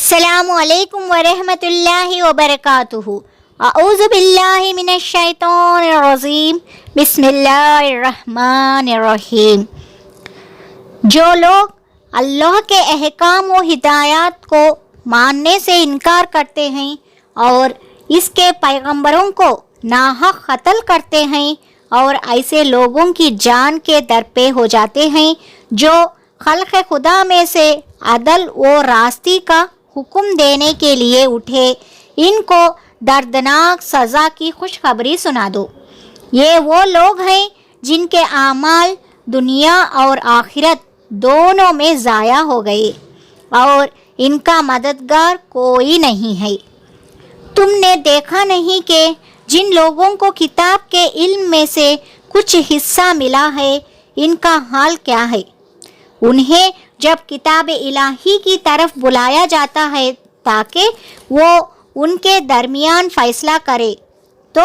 السلام علیکم ورحمۃ اللہ وبرکاتہ۔ اعوذ باللہ من الشیطان الرجیم، بسم اللہ الرحمن الرحیم۔ جو لوگ اللہ کے احکام و ہدایات کو ماننے سے انکار کرتے ہیں اور اس کے پیغمبروں کو ناحق قتل کرتے ہیں اور ایسے لوگوں کی جان کے درپے ہو جاتے ہیں جو خلق خدا میں سے عدل و راستی کا حکم دینے کے لیے اٹھے، ان کو دردناک سزا کی خوشخبری سنا دو۔ یہ وہ لوگ ہیں جن کے اعمال دنیا اور آخرت دونوں میں ضائع ہو گئے اور ان کا مددگار کوئی نہیں ہے۔ تم نے دیکھا نہیں کہ جن لوگوں کو کتاب کے علم میں سے کچھ حصہ ملا ہے، ان کا حال کیا ہے؟ انہیں جب کتاب الہی کی طرف بلایا جاتا ہے تاکہ وہ ان کے درمیان فیصلہ کرے، تو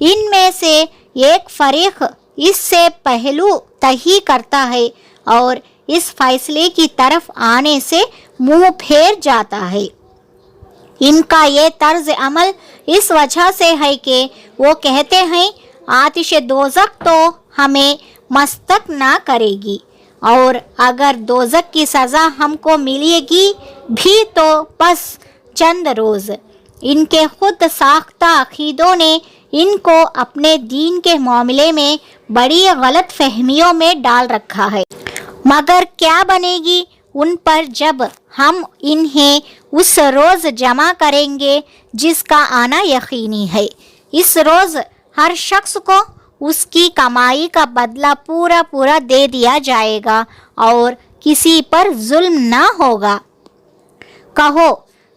ان میں سے ایک فریق اس سے پہلو تہی کرتا ہے اور اس فیصلے کی طرف آنے سے منہ پھیر جاتا ہے۔ ان کا یہ طرز عمل اس وجہ سے ہے کہ وہ کہتے ہیں آتش دوزخ تو ہمیں مستک نہ کرے گی، اور اگر دوزخ کی سزا ہم کو ملے گی بھی تو بس چند روز۔ ان کے خود ساختہ عقیدوں نے ان کو اپنے دین کے معاملے میں بڑی غلط فہمیوں میں ڈال رکھا ہے۔ مگر کیا بنے گی ان پر جب ہم انہیں اس روز جمع کریں گے جس کا آنا یقینی ہے۔ اس روز ہر شخص کو اس کی کمائی کا بدلہ پورا دے دیا جائے گا اور کسی پر ظلم نہ ہوگا۔ کہو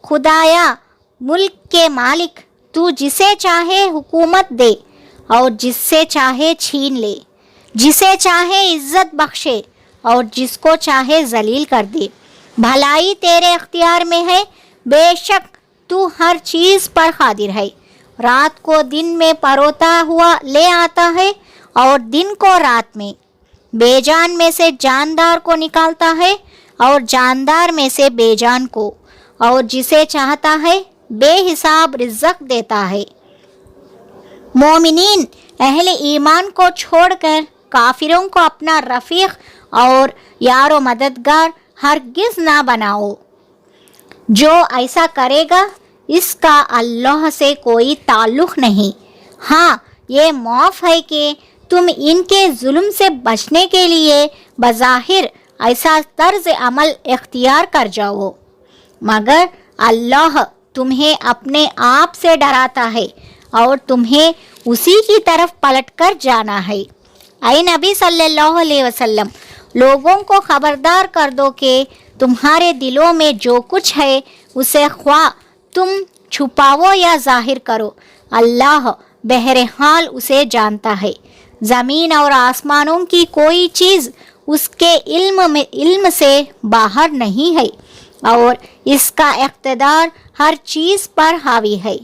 خدایا ملک کے مالک، تو جسے چاہے حکومت دے اور جس سے چاہے چھین لے، جسے چاہے عزت بخشے اور جس کو چاہے ذلیل کر دے۔ بھلائی تیرے اختیار میں ہے، بے شک تو ہر چیز پر قادر ہے۔ رات کو دن میں پروتا ہوا لے آتا ہے اور دن کو رات میں، بے جان میں سے جاندار کو نکالتا ہے اور جاندار میں سے بے جان کو، اور جسے چاہتا ہے بے حساب رزق دیتا ہے۔ مومنین، اہل ایمان کو چھوڑ کر کافروں کو اپنا رفیق اور یار و مددگار ہرگز نہ بناؤ۔ جو ایسا کرے گا اس کا اللہ سے کوئی تعلق نہیں۔ ہاں، یہ معاف ہے کہ تم ان کے ظلم سے بچنے کے لیے بظاہر ایسا طرز عمل اختیار کر جاؤ، مگر اللہ تمہیں اپنے آپ سے ڈراتا ہے اور تمہیں اسی کی طرف پلٹ کر جانا ہے۔ اے نبی صلی اللہ علیہ وسلم، لوگوں کو خبردار کر دو کہ تمہارے دلوں میں جو کچھ ہے اسے خواہ تم چھپاؤ یا ظاہر کرو، اللہ بہرحال اسے جانتا ہے۔ زمین اور آسمانوں کی کوئی چیز اس کے علم سے باہر نہیں ہے اور اس کا اقتدار ہر چیز پر حاوی ہے۔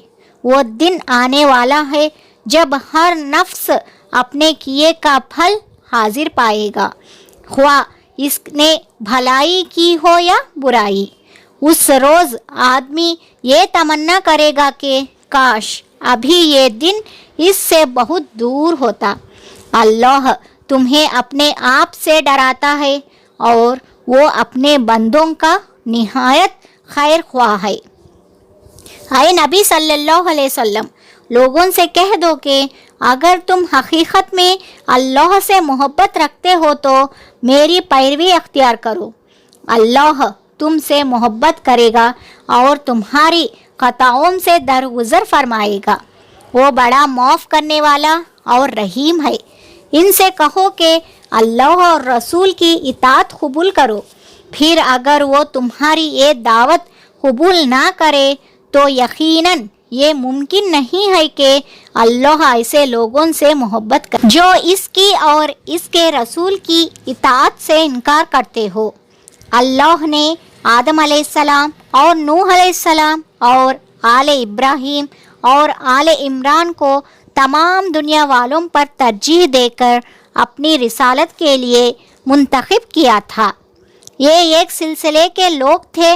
وہ دن آنے والا ہے جب ہر نفس اپنے کیے کا پھل حاضر پائے گا، خواہ اس نے بھلائی کی ہو یا برائی۔ اس روز آدمی یہ تمنا کرے گا کہ کاش ابھی یہ دن اس سے بہت دور ہوتا۔ اللہ تمہیں اپنے آپ سے ڈراتا ہے اور وہ اپنے بندوں کا نہایت خیر خواہ ہے۔ اے نبی صلی اللہ علیہ وسلم، لوگوں سے کہہ دو کہ اگر تم حقیقت میں اللہ سے محبت رکھتے ہو تو میری پیروی اختیار کرو۔ اللہ تم سے محبت کرے گا اور تمہاری خطاؤں سے درگزر فرمائے گا۔ وہ بڑا معاف کرنے والا اور رحیم ہے۔ ان سے کہو کہ اللہ اور رسول کی اطاعت قبول کرو، پھر اگر وہ تمہاری یہ دعوت قبول نہ کرے تو یقیناً یہ ممکن نہیں ہے کہ اللہ ایسے لوگوں سے محبت کرے جو اس کی اور اس کے رسول کی اطاعت سے انکار کرتے ہو۔ اللہ نے آدم علیہ السلام اور نوح علیہ السلام اور آل ابراہیم اور آل عمران کو تمام دنیا والوں پر ترجیح دے کر اپنی رسالت کے لیے منتخب کیا تھا۔ یہ ایک سلسلے کے لوگ تھے